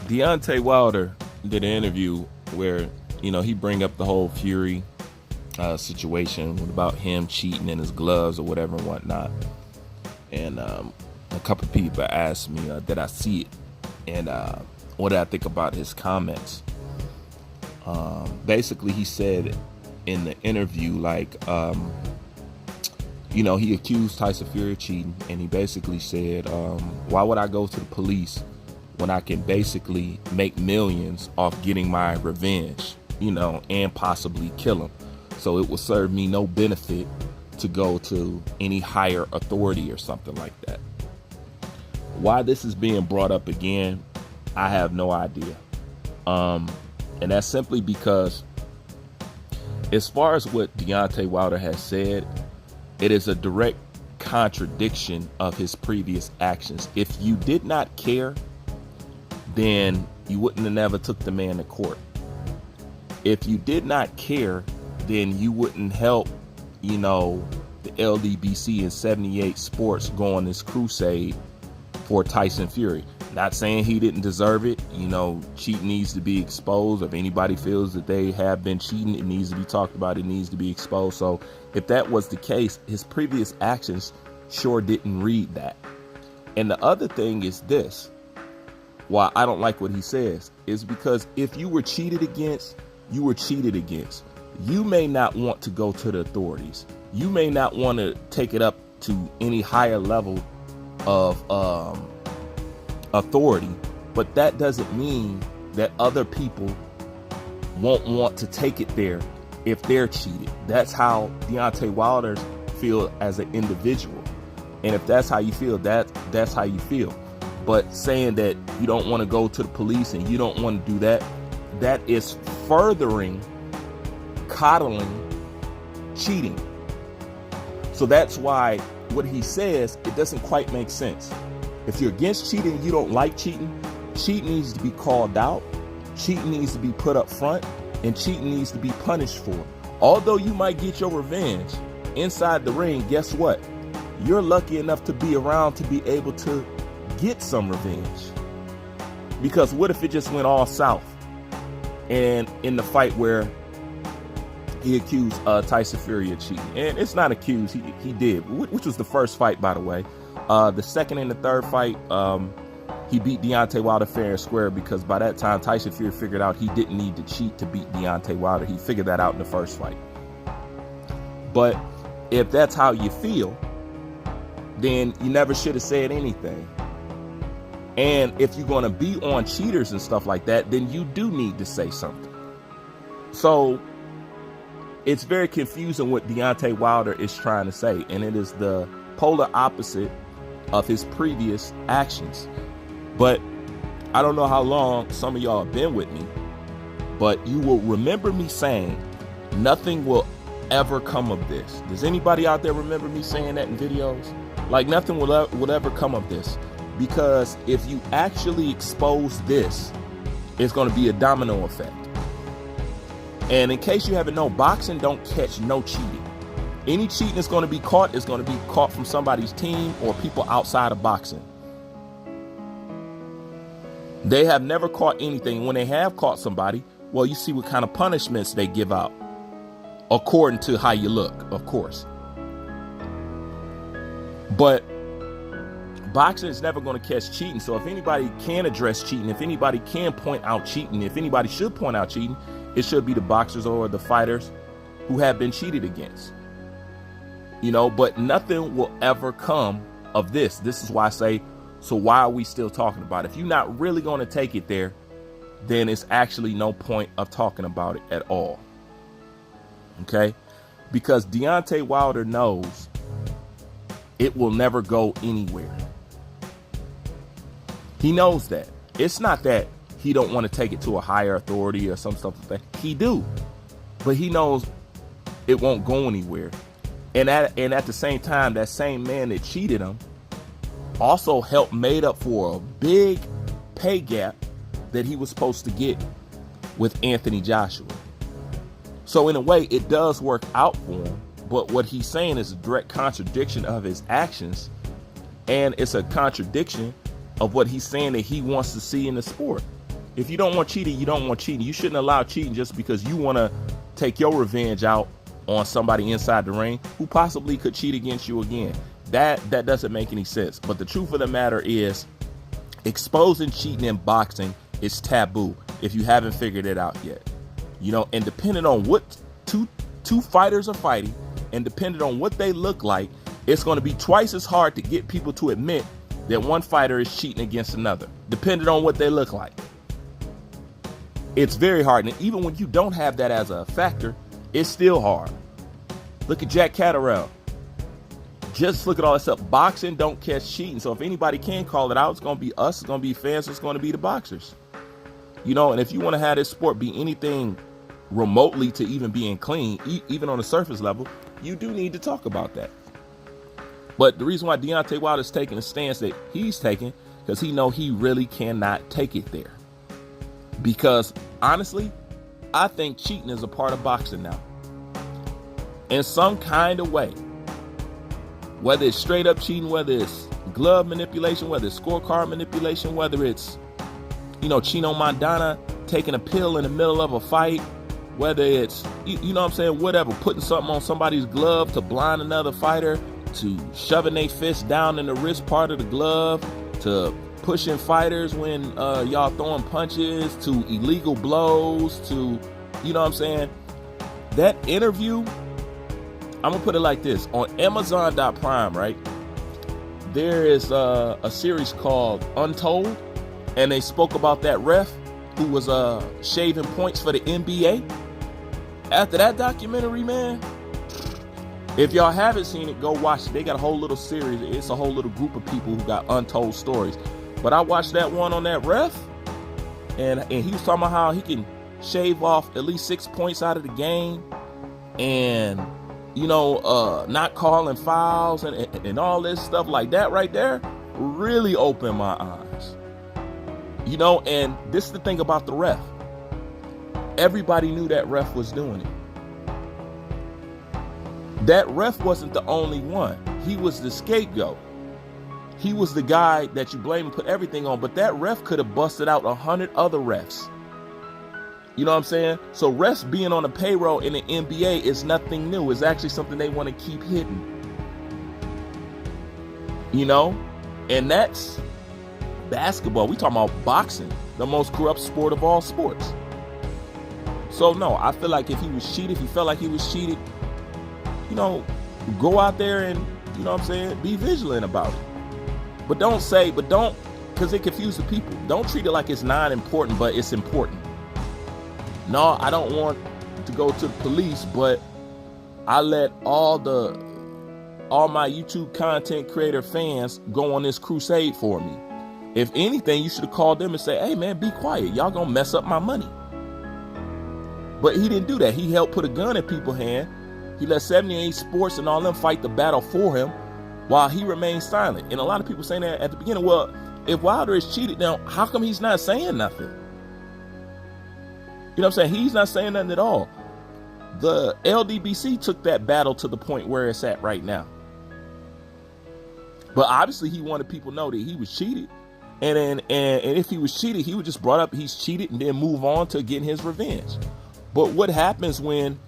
Deontay Wilder did an interview where, he bring up the whole Fury situation about him cheating in his gloves or whatever and whatnot. And a couple of people asked me, did I see it? And what did I think about his comments? Basically, he said in the interview, he accused Tyson Fury of cheating. And he basically said, why would I go to the police when I can basically make millions off getting my revenge, and possibly kill him? So it will serve me no benefit to go to any higher authority or something like that. Why this is being brought up again, I have no idea. And that's simply because as far as what Deontay Wilder has said, it is a direct contradiction of his previous actions. If you did not care, then you wouldn't have never took the man to court. If you did not care, then you wouldn't help, the LDBC and 78 Sports go on this crusade for Tyson Fury. Not saying he didn't deserve it. Cheating needs to be exposed. If anybody feels that they have been cheating, it needs to be talked about. It needs to be exposed. So if that was the case, his previous actions sure didn't read that. And the other thing is this. Why I don't like what he says is because if you were cheated against, you were cheated against. You may not want to go to the authorities. You may not want to take it up to any higher level of authority, but that doesn't mean that other people won't want to take it there if they're cheated. That's how Deontay Wilder feel as an individual. And if that's how you feel, that's how you feel. But saying that you don't want to go to the police and you don't want to do that, that is furthering coddling cheating. So that's why what he says, it doesn't quite make sense. If you're against cheating, you don't like cheating, cheating needs to be called out, cheating needs to be put up front, and cheating needs to be punished for. Although you might get your revenge inside the ring, guess what? You're lucky enough to be around to be able to get some revenge. Because what if it just went all south? And in the fight where he accused Tyson Fury of cheating, and it's not accused, he did, which was the first fight, by the way. The second and the third fight, he beat Deontay Wilder fair and square, because by that time Tyson Fury figured out he didn't need to cheat to beat Deontay Wilder. He figured that out in the first fight. But if that's how you feel, then you never should have said anything. And if you're going to be on cheaters and stuff like that, then you do need to say something. So it's very confusing what Deontay Wilder is trying to say. And it is the polar opposite of his previous actions. But I don't know how long some of y'all have been with me, but you will remember me saying nothing will ever come of this. Does anybody out there remember me saying that in videos? Like nothing will ever come of this. Because if you actually expose this, it's going to be a domino effect. And in case you haven't known, boxing don't catch no cheating. Any cheating is going to be caught is going to be caught from somebody's team or people outside of boxing. They have never caught anything. When they have caught somebody, well, you see what kind of punishments they give out according to how you look, of course. But boxing is never going to catch cheating. So if anybody can address cheating, if anybody can point out cheating, if anybody should point out cheating, it should be the boxers or the fighters who have been cheated against. But nothing will ever come of this. This is why I say, so why are we still talking about it? If you're not really going to take it there, then it's actually no point of talking about it at all. Okay? Because Deontay Wilder knows it will never go anywhere. He knows that. It's not that he don't want to take it to a higher authority or some stuff like that. He do. But he knows it won't go anywhere. And at the same time, that same man that cheated him also helped made up for a big pay gap that he was supposed to get with Anthony Joshua. So in a way, it does work out for him. But what he's saying is a direct contradiction of his actions. And it's a contradiction of what he's saying that he wants to see in the sport. If you don't want cheating, you don't want cheating. You shouldn't allow cheating just because you want to take your revenge out on somebody inside the ring who possibly could cheat against you again. That doesn't make any sense. But the truth of the matter is, exposing cheating in boxing is taboo if you haven't figured it out yet. You know, and depending on what two fighters are fighting, and depending on what they look like, it's going to be twice as hard to get people to admit that one fighter is cheating against another, depending on what they look like. It's very hard. And even when you don't have that as a factor, it's still hard. Look at Jack Catterall. Just look at all this stuff. Boxing don't catch cheating. So if anybody can call it out, it's going to be us. It's going to be fans. It's going to be the boxers. You know, and if you want to have this sport be anything remotely to even being clean, even on the surface level, you do need to talk about that. But the reason why Deontay Wilder's taking the stance that he's taking, because he know he really cannot take it there. Because honestly, I think cheating is a part of boxing now. In some kind of way. Whether it's straight up cheating, whether it's glove manipulation, whether it's scorecard manipulation, whether it's, you know, Chino Mandana taking a pill in the middle of a fight, whether it's, you know what I'm saying, whatever, putting something on somebody's glove to blind another fighter, to shoving their fist down in the wrist part of the glove, to pushing fighters when y'all throwing punches, to illegal blows, to, you know what I'm saying, that interview, I'm gonna put it like this. On Amazon.Prime, right, there is a series called Untold, and they spoke about that ref who was shaving points for the NBA. After that documentary, man, if y'all haven't seen it, go watch it. They got a whole little series. It's a whole little group of people who got untold stories. But I watched that one on that ref, and he was talking about how he can shave off at least 6 points out of the game, and, you know, not calling fouls and all this stuff like that right there really opened my eyes. You know, and this is the thing about the ref. Everybody knew that ref was doing it. That ref wasn't the only one. He was the scapegoat. He was the guy that you blame and put everything on, but that ref could have busted out 100 other refs. You know what I'm saying? So refs being on the payroll in the NBA is nothing new. It's actually something they want to keep hidden. You know? And that's basketball. We talking about boxing, the most corrupt sport of all sports. So no, I feel like if he was cheated, if he felt like he was cheated, you know, go out there and, you know what I'm saying, be vigilant about it. But don't, because it confuses the people. Don't treat it like it's not important, but it's important. No, I don't want to go to the police, but I let all my YouTube content creator fans go on this crusade for me. If anything, you should have called them and say, hey man, be quiet. Y'all gonna mess up my money. But he didn't do that. He helped put a gun in people's hand. He let 78 Sports and all them fight the battle for him while he remained silent. And a lot of people saying that at the beginning, well, if Wilder is cheated now, how come he's not saying nothing? You know what I'm saying? He's not saying nothing at all. The LDBC took that battle to the point where it's at right now. But obviously he wanted people to know that he was cheated. And if he was cheated, he would just brought up he's cheated and then move on to getting his revenge. But what happens when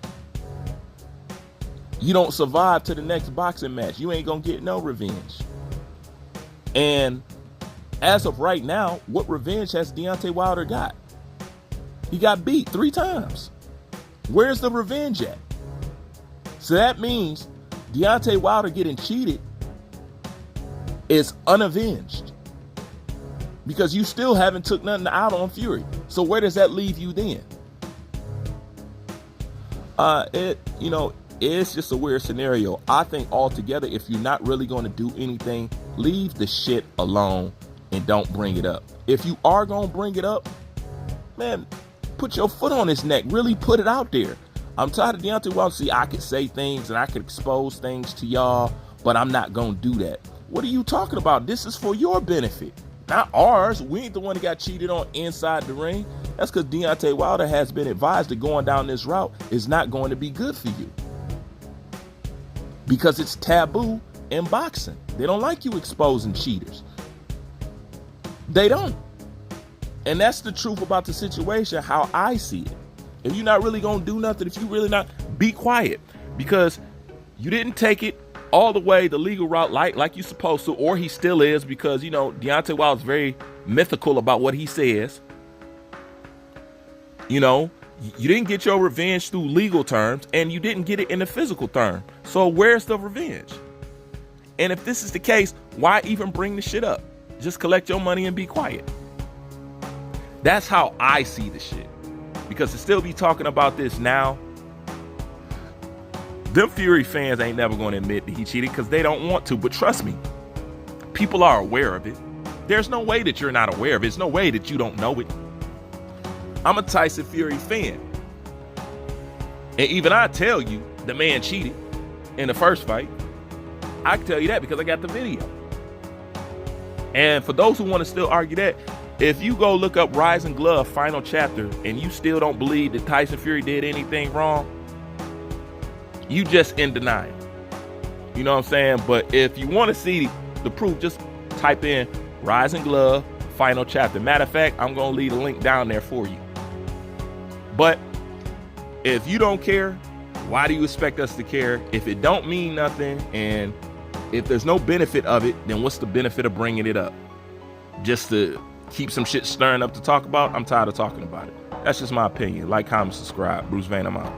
you don't survive to the next boxing match? You ain't gonna get no revenge. And as of right now, what revenge has Deontay Wilder got? He got beat 3 times. Where's the revenge at? So that means Deontay Wilder getting cheated is unavenged, because you still haven't took nothing out on Fury. So where does that leave you then? It's just a weird scenario. I think altogether, if you're not really going to do anything, leave the shit alone and don't bring it up. If you are going to bring it up, man, put your foot on his neck. Really put it out there. I'm tired of Deontay Wilder. See, I could say things and I could expose things to y'all, but I'm not going to do that. What are you talking about? This is for your benefit, not ours. We ain't the one that got cheated on inside the ring. That's because Deontay Wilder has been advised that going down this route is not going to be good for you, because it's taboo in boxing. They don't like you exposing cheaters. They don't. And that's the truth about the situation, how I see it. If you're not really going to do nothing, if you really not, be quiet. Because you didn't take it all the way the legal route like you're supposed to, or he still is, because, you know, Deontay Wilder is very mythical about what he says. You know, you didn't get your revenge through legal terms, and you didn't get it in the physical term. So where's the revenge? And if this is the case, why even bring the shit up? Just collect your money and be quiet. That's how I see the shit. Because to still be talking about this now, them Fury fans ain't never going to admit that he cheated because they don't want to. But trust me, people are aware of it. There's no way that you're not aware of it. There's no way that you don't know it. I'm a Tyson Fury fan. And even I tell you the man cheated in the first fight. I can tell you that because I got the video. And for those who want to still argue that, if you go look up Rising Glove final chapter and you still don't believe that Tyson Fury did anything wrong, you just in denial. You know what I'm saying? But if you want to see the proof, just type in Rising Glove final chapter. Matter of fact, I'm going to leave a link down there for you. But if you don't care, why do you expect us to care? If it don't mean nothing and if there's no benefit of it, then what's the benefit of bringing it up? Just to keep some shit stirring up to talk about? I'm tired of talking about it. That's just my opinion. Like, comment, subscribe. Bruce Vane, I'm out.